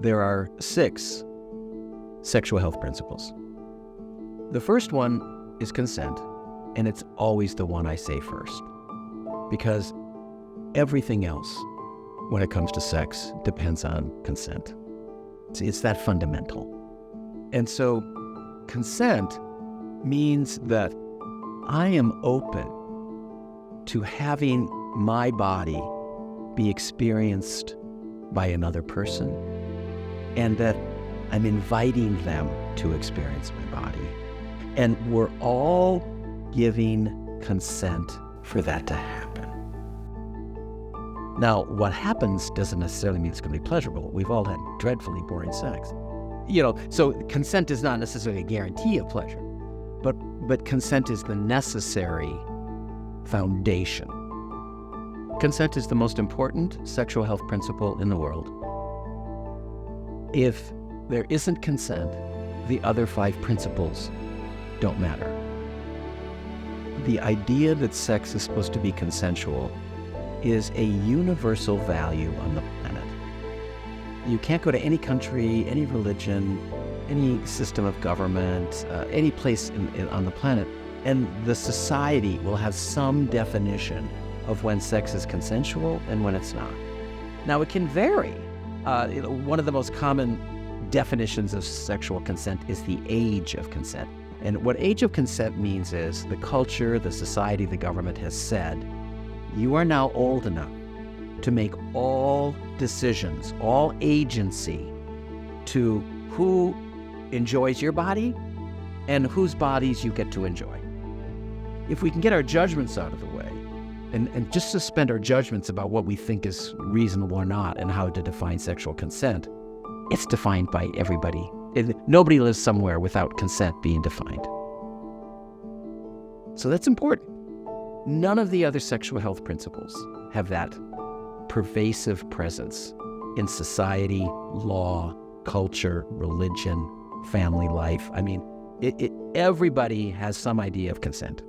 there are 6 sexual health principles. The first one is consent, and it's always the one I say first, because everything else when it comes to sex depends on consent. It's that fundamental. And so consent means that I am open to having my body be experienced by another person, and that I'm inviting them to experience my body. And we're all giving consent for that to happen. Now, what happens doesn't necessarily mean it's going to be pleasurable. We've all had dreadfully boring sex. So consent is not necessarily a guarantee of pleasure, but consent is the necessary foundation. Consent is the most important sexual health principle in the world. If there isn't consent, the other 5 principles don't matter. The idea that sex is supposed to be consensual is a universal value on the planet. You can't go to any country, any religion, any system of government, any place on the planet, and the society will have some definition of when sex is consensual and when it's not. Now, it can vary. One of the most common definitions of sexual consent is the age of consent. And what age of consent means is the culture, the society, the government has said, you are now old enough to make all decisions, all agency to who enjoys your body and whose bodies you get to enjoy. If we can get our judgments out of the way and just suspend our judgments about what we think is reasonable or not and how to define sexual consent, it's defined by everybody. Nobody lives somewhere without consent being defined. So that's important. None of the other sexual health principles have that pervasive presence in society, law, culture, religion, family life. I mean, everybody has some idea of consent.